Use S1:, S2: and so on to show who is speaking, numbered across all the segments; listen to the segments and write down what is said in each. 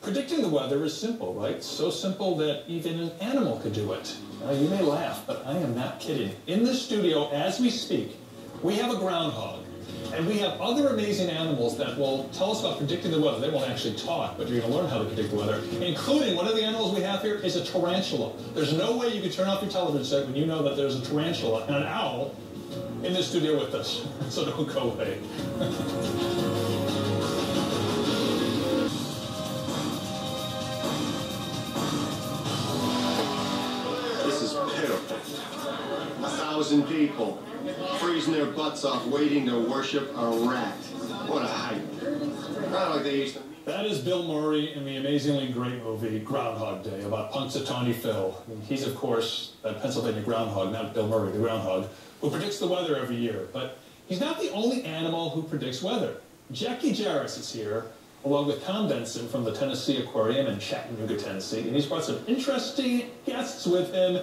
S1: Predicting the weather is simple, right? So simple that even an animal could do it. Now, you may laugh, but I am not kidding. In this studio, as we speak, we have a groundhog. And we have other amazing animals that will tell us about predicting the weather. They won't actually talk, but you're going to learn how to predict the weather. Including one of the animals we have here is a tarantula. There's no way you can turn off your television set when you know that there's a tarantula and an owl in the studio with us. So don't go away.
S2: This is pitiful. 1,000 people freezing their butts off waiting to worship a rat. What a hype. Not like they used to.
S1: That is Bill Murray in the amazingly great movie Groundhog Day about Punxsutawney Phil. He's, of course, that Pennsylvania groundhog, not Bill Murray, the groundhog, who predicts the weather every year. But he's not the only animal who predicts weather. Jackie Jarris is here, along with Tom Benson from the Tennessee Aquarium in Chattanooga, Tennessee. And he's brought some interesting guests with him.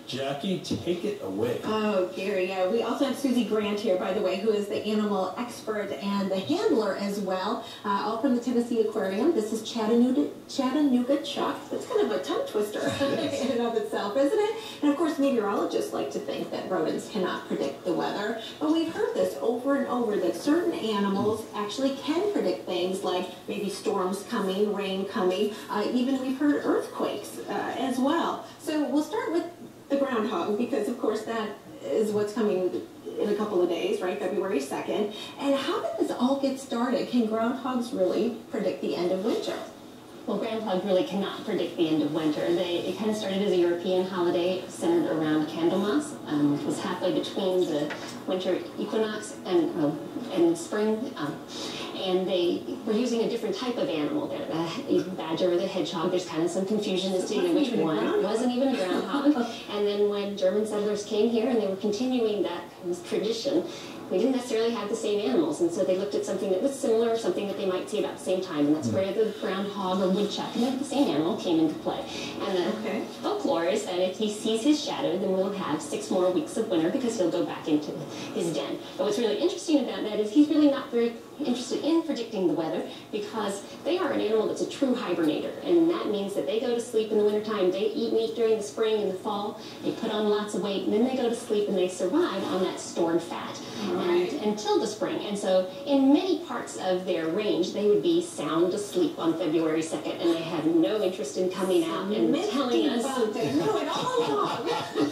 S1: Jackie, take it away.
S3: Oh, Gary, yeah. We also have Susie Grant here, by the way, who is the animal expert and the handler as well, all from the Tennessee Aquarium. This is Chattanooga Chuck. It's kind of a tongue twister in and of itself, isn't it? And of course, meteorologists like to think that rodents cannot predict the weather, but we've heard this over and over, that certain animals actually can predict things like maybe storms coming, rain coming, even we've heard earthquakes as well. So we'll start with the groundhog, because of course that is what's coming in a couple of days, right? February 2nd. And how did this all get started? Can groundhogs really predict the end of winter?
S4: Well, groundhog really cannot predict the end of winter. It kind of started as a European holiday centered around Candlemas, which was halfway between the winter equinox and spring. And they were using a different type of animal there, the badger or the hedgehog. There's kind of some confusion as to which one. Wasn't even a groundhog. And then when German settlers came here and they were continuing that tradition, we didn't necessarily have the same animals, and so they looked at something that was similar, something that they might see about the same time, and that's where the groundhog or woodchuck, and the same animal, came into play. And the folklore is that if he sees his shadow, then we'll have 6 more weeks of winter because he'll go back into his den. But what's really interesting about that is he's really not very interested in predicting the weather, because they are an animal that's a true hibernator, and that means that they go to sleep in the wintertime. They eat meat during the spring and the fall, they put on lots of weight, and then they go to sleep and they survive on that stored fat until the spring. And so in many parts of their range, they would be sound asleep on February 2nd, and they have no interest in coming out and telling us.
S3: They know it all along.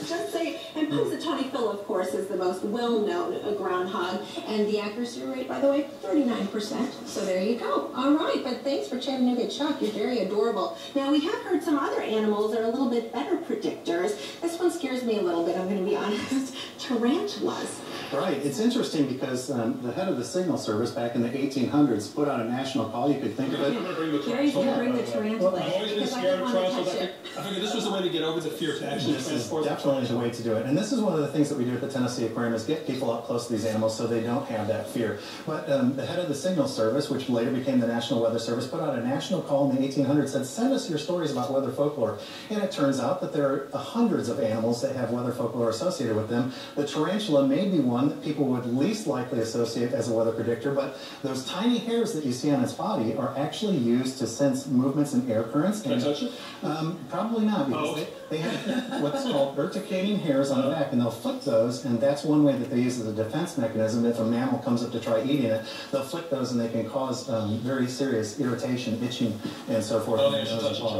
S3: Just say, and Punxsutawney Phil, of course, is the most well-known groundhog, and the accuracy rate, by the way, 39%. So there you go. All right, but thanks for Chattanooga Chuck. You're very adorable. Now, we have heard some other animals that are a little bit better predictors. This one scares me a little bit, I'm going to be honest. Tarantulas.
S5: Right. It's interesting because the head of the Signal Service back in the 1800s put out a national call. You could think of it.
S3: Gary's going to bring the tarantula.
S1: I've always been scared of tarantulas. I figured this was the way to get over the fear to actually transport.
S5: Definitely the way to do it. And this is one of the things that we do at the Tennessee Aquarium, is get people up close to these animals so they don't have that fear. But the head of the Signal Service, which later became the National Weather Service, put out a national call in the 1800s, said, send us your stories about weather folklore. And it turns out that there are hundreds of animals that have weather folklore associated with them. The tarantula may be one that people would least likely associate as a weather predictor, but those tiny hairs that you see on its body are actually used to sense movements in air currents.
S1: Can I touch it?
S5: Probably not, because they have what's called urticating hairs on the back, and they'll flip those, and that's one way that they use as a defense mechanism. If a mammal comes up to try eating it, they'll flip those, and they can cause very serious irritation, itching, and so forth.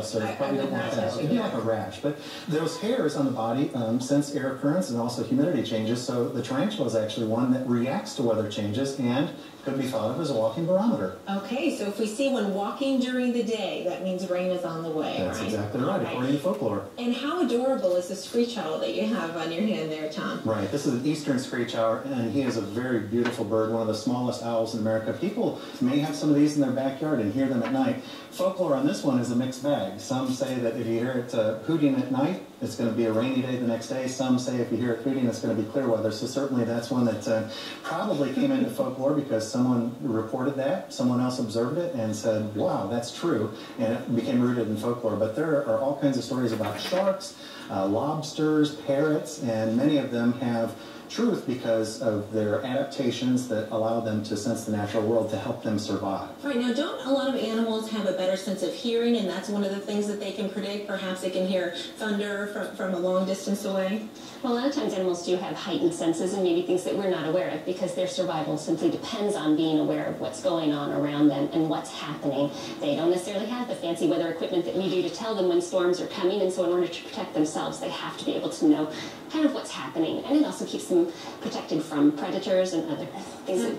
S5: So you probably don't want that. It'd be like a rash. But those hairs on the body sense air currents and also humidity changes, so the tarantula is actually one that reacts to weather changes and could be thought of as a walking barometer.
S3: Okay, so if we see one walking during the day, that means rain is on the way.
S5: That's exactly right, according to folklore.
S3: And how adorable is the screech owl that you have on your hand there, Tom?
S5: Right, this is an eastern screech owl, and he is a very beautiful bird, one of the smallest owls in America. People may have some of these in their backyard and hear them at night. Folklore on this one is a mixed bag. Some say that if you hear it hooting at night, it's going to be a rainy day the next day. Some say if you hear it hooting, it's going to be clear weather. So certainly that's one that probably came into folklore because someone reported that, someone else observed it and said, wow, that's true, and it became rooted in folklore. But there are all kinds of stories about sharks, lobsters, parrots, and many of them have truth because of their adaptations that allow them to sense the natural world to help them survive.
S3: Right, now don't a lot of animals have a better sense of hearing, and that's one of the things that they can predict? Perhaps they can hear thunder from a long distance away?
S4: Well, a lot of times animals do have heightened senses and maybe things that we're not aware of because their survival simply depends on being aware of what's going on around them and what's happening. They don't necessarily have the fancy weather equipment that we do to tell them when storms are coming, and so in order to protect themselves, they have to be able to know kind of what's happening. And it also keeps them protected from predators and other things that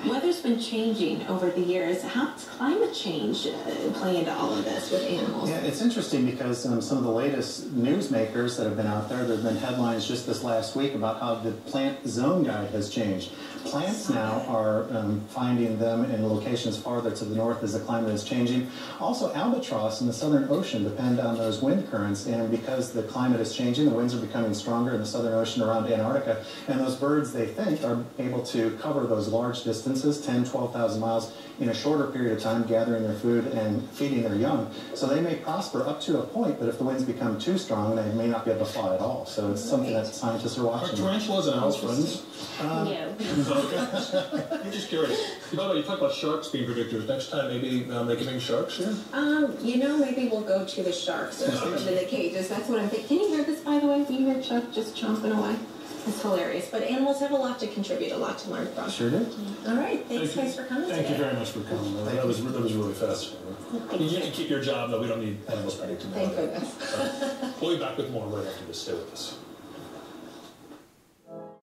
S3: Weather's been changing over the years. How does climate change play into all of this with animals?
S5: Yeah, it's interesting because some of the latest newsmakers that have been out there have been headlines just this last week about how the plant zone guide has changed. Plants now are finding them in locations farther to the north as the climate is changing. Also, albatross in the Southern Ocean depend on those wind currents, and because the climate is changing, the winds are becoming stronger in the Southern Ocean around Antarctica, and those birds, they think, are able to cover those large distances, 10, 12,000 miles, in a shorter period of time, gathering their food and feeding their young. So they may prosper up to a point, but if the winds become too strong, they may not be able to fly at all. So it's something that scientists are watching.
S1: Are tarantulas and owls friends?
S4: no.
S1: I'm just curious. By the way, you talk about sharks being predictors. Next time, maybe they can bring sharks here?
S3: You know, maybe we'll go to the sharks or something in the cages. That's what I'm thinking. Can you hear this, by the way? Do you hear Chuck just chomping away? It's hilarious. But animals have a lot to contribute, a lot to learn from.
S5: Sure do.
S3: All right. Thanks, guys, for coming
S1: Thank
S3: today.
S1: you very much for coming. That was really fascinating. You can keep your job, though. We don't need animals predicting.
S3: Thank goodness.
S1: We'll be back with more right after this. Stay with us.